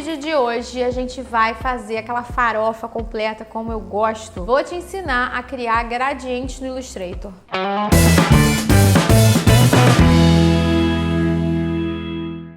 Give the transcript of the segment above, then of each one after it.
vídeo de hoje a gente vai fazer aquela farofa completa como eu gosto. Vou te ensinar a criar gradientes no Illustrator.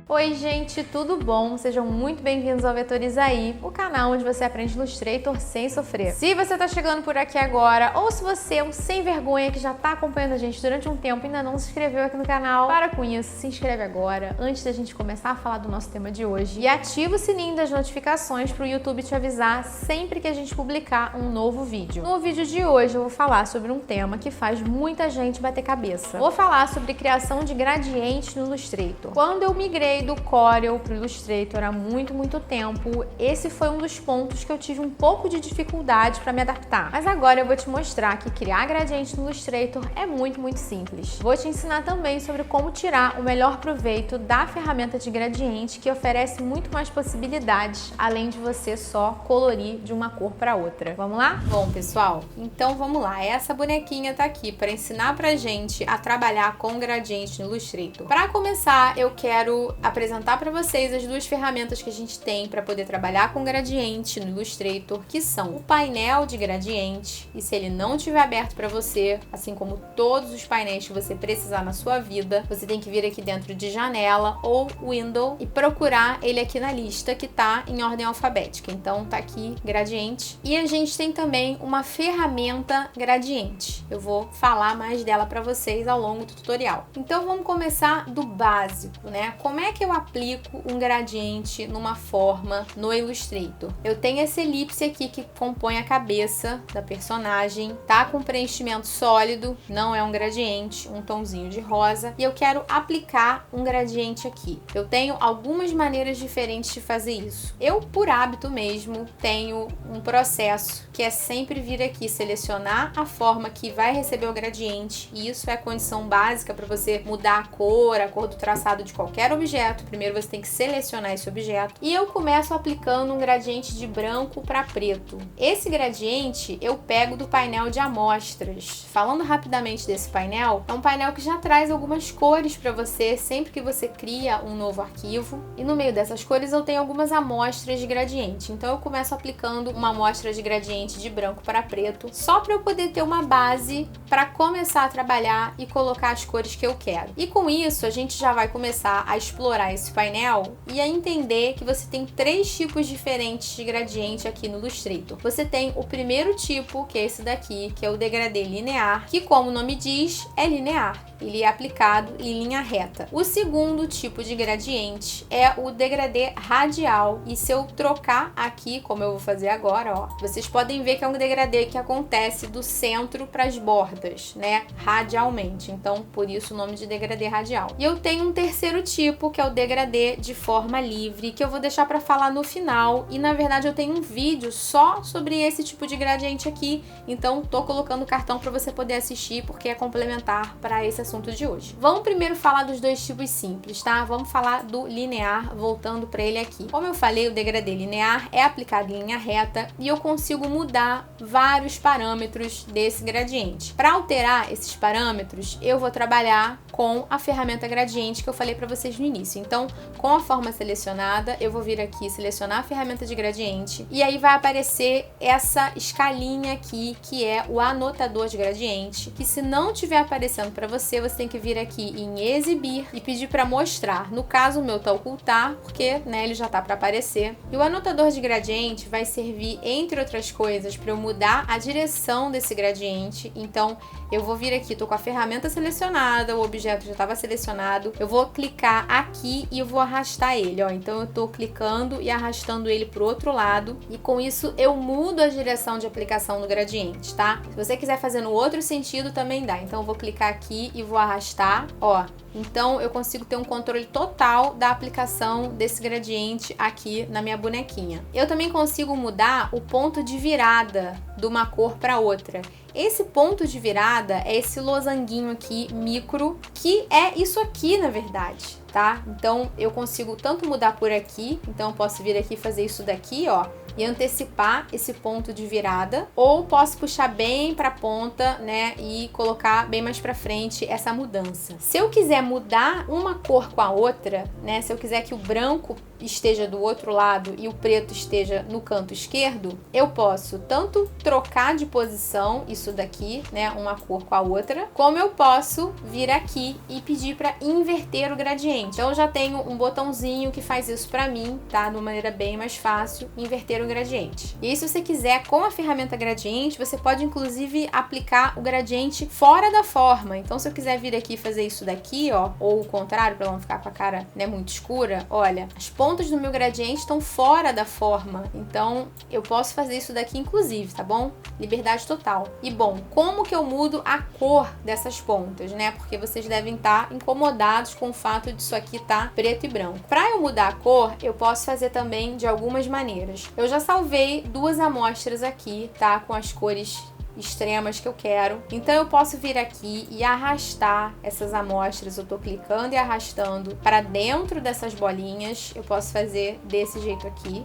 Oi gente, tudo bom? Sejam muito bem-vindos ao Vetorizaí, o canal onde você aprende Illustrator sem sofrer. Se você tá chegando por aqui agora, ou se você é um sem vergonha que já tá acompanhando a gente durante um tempo e ainda não se inscreveu aqui no canal, para com isso, se inscreve agora, antes da gente começar a falar do nosso tema de hoje. E ativa o sininho das notificações para o YouTube te avisar sempre que a gente publicar um novo vídeo. No vídeo de hoje eu vou falar sobre um tema que faz muita gente bater cabeça. Vou falar sobre criação de gradientes no Illustrator. Quando eu migrei do Corel para o Illustrator há muito tempo, esse foi um dos pontos que eu tive um pouco de dificuldade para me adaptar. Mas agora eu vou te mostrar que criar gradiente no Illustrator é muito simples. Vou te ensinar também sobre como tirar o melhor proveito da ferramenta de gradiente, que oferece muito mais possibilidades, além de você só colorir de uma cor para outra. Vamos lá? Bom, pessoal, então vamos lá. Essa bonequinha tá aqui para ensinar pra gente a trabalhar com gradiente no Illustrator. Para começar, eu quero apresentar para vocês as duas ferramentas que a gente tem para poder trabalhar com gradiente no Illustrator, que são o painel de gradiente, e se ele não estiver aberto para você, assim como todos os painéis que você precisar na sua vida, você tem que vir aqui dentro de janela ou window e procurar ele aqui na lista que tá em ordem alfabética. Então tá aqui gradiente, e a gente tem também uma ferramenta gradiente. Eu vou falar mais dela para vocês ao longo do tutorial. Então vamos começar do básico, né? Como é que eu aplico um gradiente numa forma no Illustrator? Eu tenho essa elipse aqui que compõe a cabeça da personagem, tá com preenchimento sólido, não é um gradiente, um tomzinho de rosa, e eu quero aplicar um gradiente aqui. Eu tenho algumas maneiras diferentes de fazer isso. Eu, por hábito mesmo, tenho um processo que é sempre vir aqui selecionar a forma que vai receber o gradiente, e isso é a condição básica para você mudar a cor do traçado de qualquer objeto. Primeiro você tem que selecionar esse objeto, e eu começo aplicando um gradiente de branco para preto. Esse gradiente eu pego do painel de amostras. Falando rapidamente desse painel, é um painel que já traz algumas cores para você sempre que você cria um novo arquivo, e no meio dessas cores eu tenho algumas amostras de gradiente. Então eu começo aplicando uma amostra de gradiente de branco para preto, só para eu poder ter uma base para começar a trabalhar e colocar as cores que eu quero. E com isso a gente já vai começar a explorar esse painel e a entender que você tem três tipos diferentes de gradiente aqui no Illustrator. Você tem o primeiro tipo, que é esse daqui, que é o degradê linear, que, como o nome diz, é linear. Ele é aplicado em linha reta. O segundo tipo de gradiente é o degradê radial, e se eu trocar aqui, como eu vou fazer agora, ó, vocês podem ver que é um degradê que acontece do centro para as bordas, né, radialmente. Então, por isso o nome de degradê radial. E eu tenho um terceiro tipo, que é o degradê de forma livre, que eu vou deixar para falar no final, e na verdade eu tenho um vídeo só sobre esse tipo de gradiente aqui, então tô colocando o cartão para você poder assistir, porque é complementar para esse assunto de hoje. Vamos primeiro falar dos dois tipos simples, tá? Vamos falar do linear, voltando para ele aqui. Como eu falei, o degradê linear é aplicado em linha reta, e eu consigo mudar vários parâmetros desse gradiente. Para alterar esses parâmetros, eu vou trabalhar com a ferramenta gradiente que eu falei para vocês no início. Então, com a forma selecionada, eu vou vir aqui selecionar a ferramenta de gradiente, e aí vai aparecer essa escalinha aqui, que é o anotador de gradiente, que se não estiver aparecendo para você, você tem que vir aqui em exibir e pedir para mostrar. No caso, o meu tá ocultar, porque, né, ele já tá para aparecer. E o anotador de gradiente vai servir, entre outras coisas, para eu mudar a direção desse gradiente. Então, eu vou vir aqui, tô com a ferramenta selecionada, o objeto já estava selecionado, eu vou clicar aqui e eu vou arrastar ele, ó. Então eu tô clicando e arrastando ele pro outro lado, e com isso eu mudo a direção de aplicação do gradiente, tá? Se você quiser fazer no outro sentido, também dá. Então eu vou clicar aqui e vou arrastar, ó. Então eu consigo ter um controle total da aplicação desse gradiente aqui na minha bonequinha. Eu também consigo mudar o ponto de virada de uma cor para outra. Esse ponto de virada é esse losanguinho aqui, micro, que é isso aqui, na verdade. tá? Então eu consigo tanto mudar por aqui, então eu posso vir aqui e fazer isso daqui, ó, e antecipar esse ponto de virada, ou posso puxar bem para a ponta, né, e colocar bem mais para frente essa mudança. Se eu quiser mudar uma cor com a outra, né, se eu quiser que o branco esteja do outro lado e o preto esteja no canto esquerdo, eu posso tanto trocar de posição isso daqui, né, uma cor com a outra, como eu posso vir aqui e pedir para inverter o gradiente. Então eu já tenho um botãozinho que faz isso para mim, tá? De uma maneira bem mais fácil, inverter o gradiente. E aí, se você quiser, com a ferramenta gradiente, você pode inclusive aplicar o gradiente fora da forma. Então se eu quiser vir aqui e fazer isso daqui, ó, ou o contrário, para não ficar com a cara, né, muito escura, olha, as pontas do meu gradiente estão fora da forma, então eu posso fazer isso daqui inclusive, tá bom? Liberdade total. E bom, como que eu mudo a cor dessas pontas, né? Porque vocês devem estar incomodados com o fato disso aqui tá preto e branco. Para eu mudar a cor, eu posso fazer também de algumas maneiras. Eu já salvei 2 amostras aqui, tá? Com as cores extremas que eu quero. Então eu posso vir aqui e arrastar essas amostras. Eu tô clicando e arrastando para dentro dessas bolinhas. Eu posso fazer desse jeito aqui,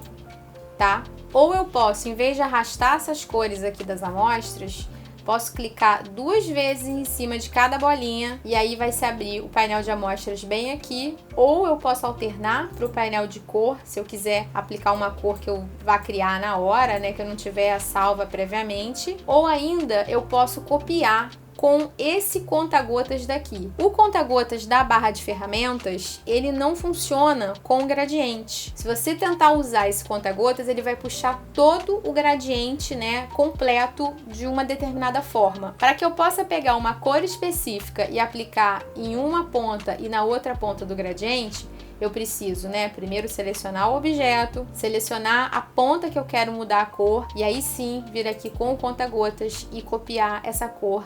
tá? Ou eu posso, em vez de arrastar essas cores aqui das amostras, posso clicar 2 vezes em cima de cada bolinha e aí vai se abrir o painel de amostras bem aqui. Ou eu posso alternar para o painel de cor, se eu quiser aplicar uma cor que eu vá criar na hora, né, que eu não tiver a salva previamente. Ou ainda eu posso copiar com esse conta-gotas daqui. O conta-gotas da barra de ferramentas, ele não funciona com gradiente. Se você tentar usar esse conta-gotas, ele vai puxar todo o gradiente, né, completo de uma determinada forma. Para que eu possa pegar uma cor específica e aplicar em uma ponta e na outra ponta do gradiente, eu preciso, né, primeiro selecionar o objeto, selecionar a ponta que eu quero mudar a cor e aí sim vir aqui com o conta-gotas e copiar essa cor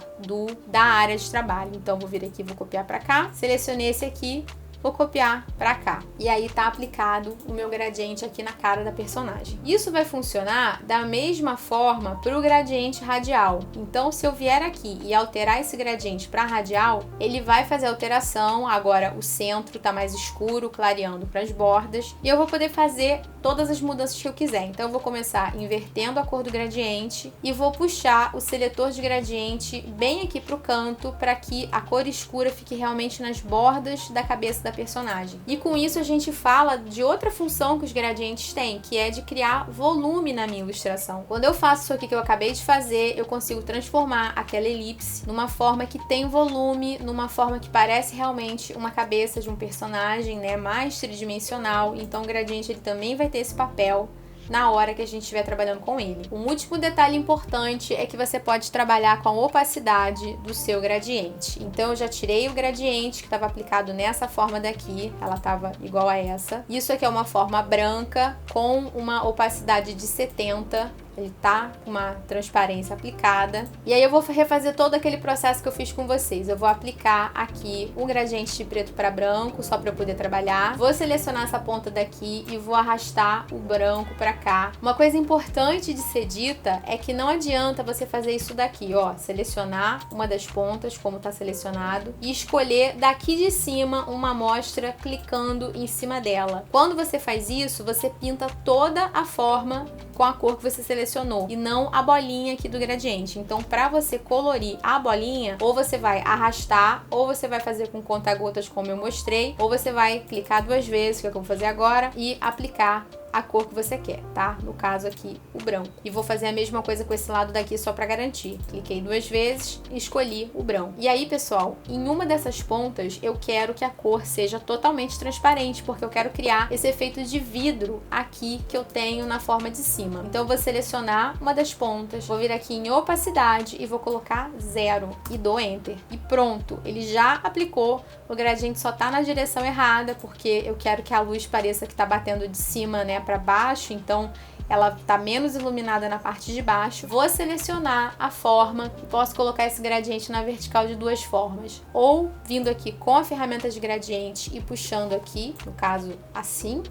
da área de trabalho. Então vou vir aqui, vou copiar para cá, selecionei esse aqui, vou copiar para cá. E aí tá aplicado o meu gradiente aqui na cara da personagem. Isso vai funcionar da mesma forma para o gradiente radial. Então, se eu vier aqui e alterar esse gradiente para radial, ele vai fazer a alteração. Agora o centro tá mais escuro, clareando para as bordas. E eu vou poder fazer todas as mudanças que eu quiser. Então, eu vou começar invertendo a cor do gradiente e vou puxar o seletor de gradiente bem aqui pro canto para que a cor escura fique realmente nas bordas da cabeça da personagem. E com isso a gente fala de outra função que os gradientes têm, que é de criar volume na minha ilustração. Quando eu faço isso aqui que eu acabei de fazer, eu consigo transformar aquela elipse numa forma que tem volume, numa forma que parece realmente uma cabeça de um personagem, né, mais tridimensional. Então o gradiente ele também vai ter esse papel na hora que a gente estiver trabalhando com ele. Um último detalhe importante é que você pode trabalhar com a opacidade do seu gradiente. Então eu já tirei o gradiente que estava aplicado nessa forma daqui, ela estava igual a essa. Isso aqui é uma forma branca com uma opacidade de 70. Ele tá com uma transparência aplicada. E aí eu vou refazer todo aquele processo que eu fiz com vocês. Eu vou aplicar aqui o gradiente de preto para branco, só para eu poder trabalhar. Vou selecionar essa ponta daqui e vou arrastar o branco para cá. Uma coisa importante de ser dita é que não adianta você fazer isso daqui, ó. Selecionar uma das pontas, como tá selecionado, e escolher daqui de cima uma amostra clicando em cima dela. Quando você faz isso, você pinta toda a forma com a cor que você selecionou e não a bolinha aqui do gradiente. Então, para você colorir a bolinha, ou você vai arrastar, ou você vai fazer com conta-gotas como eu mostrei, ou você vai clicar 2 vezes, que é o que eu vou fazer agora, e aplicar a cor que você quer, tá? No caso aqui, o branco. E vou fazer a mesma coisa com esse lado daqui só para garantir. Cliquei 2 vezes e escolhi o branco. E aí, pessoal, em uma dessas pontas, eu quero que a cor seja totalmente transparente, porque eu quero criar esse efeito de vidro aqui que eu tenho na forma de cima. Então, eu vou selecionar uma das pontas, vou vir aqui em opacidade e vou colocar 0 e dou Enter. E pronto, ele já aplicou. O gradiente só tá na direção errada, porque eu quero que a luz pareça que tá batendo de cima, né, para baixo, então ela tá menos iluminada na parte de baixo. Vou selecionar a forma e posso colocar esse gradiente na vertical de 2 formas. Ou vindo aqui com a ferramenta de gradiente e puxando aqui, no caso assim.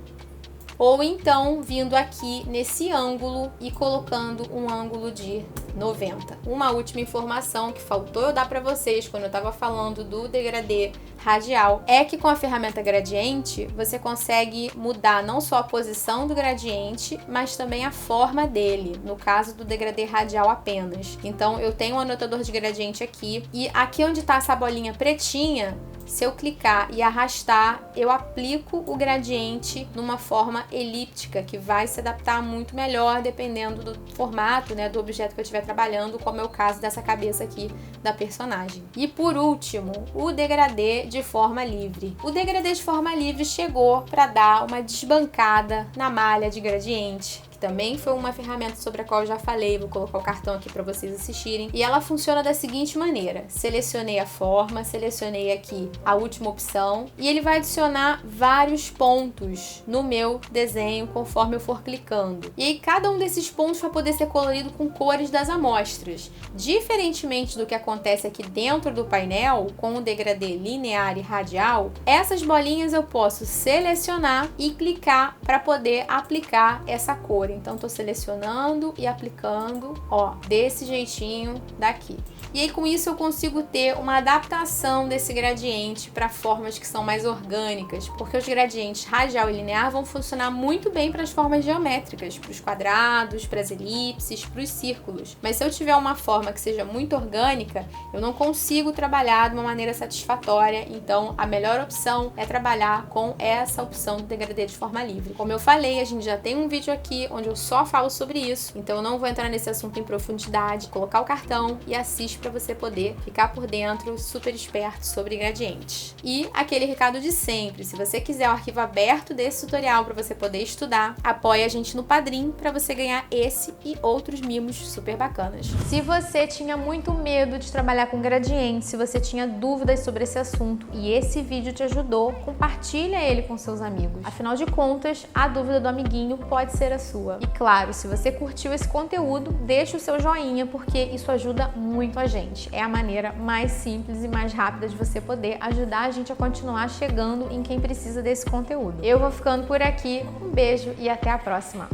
Ou então vindo aqui nesse ângulo e colocando um ângulo de 90. Uma última informação que faltou eu dar para vocês quando eu estava falando do degradê radial é que com a ferramenta gradiente você consegue mudar não só a posição do gradiente, mas também a forma dele, no caso do degradê radial apenas. Então eu tenho um anotador de gradiente aqui e aqui onde está essa bolinha pretinha, se eu clicar e arrastar, eu aplico o gradiente numa forma elíptica, que vai se adaptar muito melhor dependendo do formato, né, do objeto que eu estiver trabalhando, como é o caso dessa cabeça aqui da personagem. E por último, o degradê de forma livre. O degradê de forma livre chegou para dar uma desbancada na malha de gradiente, também foi uma ferramenta sobre a qual eu já falei, vou colocar o cartão aqui para vocês assistirem. E ela funciona da seguinte maneira: selecionei a forma, selecionei aqui a última opção e ele vai adicionar vários pontos no meu desenho conforme eu for clicando. E aí cada um desses pontos vai poder ser colorido com cores das amostras. Diferentemente do que acontece aqui dentro do painel, com o degradê linear e radial, essas bolinhas eu posso selecionar e clicar para poder aplicar essa cor. Então tô selecionando e aplicando, ó, desse jeitinho daqui. E aí com isso eu consigo ter uma adaptação desse gradiente para formas que são mais orgânicas, porque os gradientes radial e linear vão funcionar muito bem para as formas geométricas, para os quadrados, para as elipses, para os círculos. Mas se eu tiver uma forma que seja muito orgânica, eu não consigo trabalhar de uma maneira satisfatória. Então a melhor opção é trabalhar com essa opção do degradê de forma livre. Como eu falei, a gente já tem um vídeo aqui onde eu só falo sobre isso, então eu não vou entrar nesse assunto em profundidade. Colocar o cartão e assiste para você poder ficar por dentro, super esperto sobre gradientes. E aquele recado de sempre: se você quiser o arquivo aberto desse tutorial para você poder estudar, apoie a gente no Padrim para você ganhar esse e outros mimos super bacanas. Se você tinha muito medo de trabalhar com gradientes, se você tinha dúvidas sobre esse assunto e esse vídeo te ajudou, compartilha ele com seus amigos. Afinal de contas, a dúvida do amiguinho pode ser a sua. E claro, se você curtiu esse conteúdo, deixa o seu joinha, porque isso ajuda muito a gente. É a maneira mais simples e mais rápida de você poder ajudar a gente a continuar chegando em quem precisa desse conteúdo. Eu vou ficando por aqui, um beijo e até a próxima.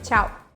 Tchau!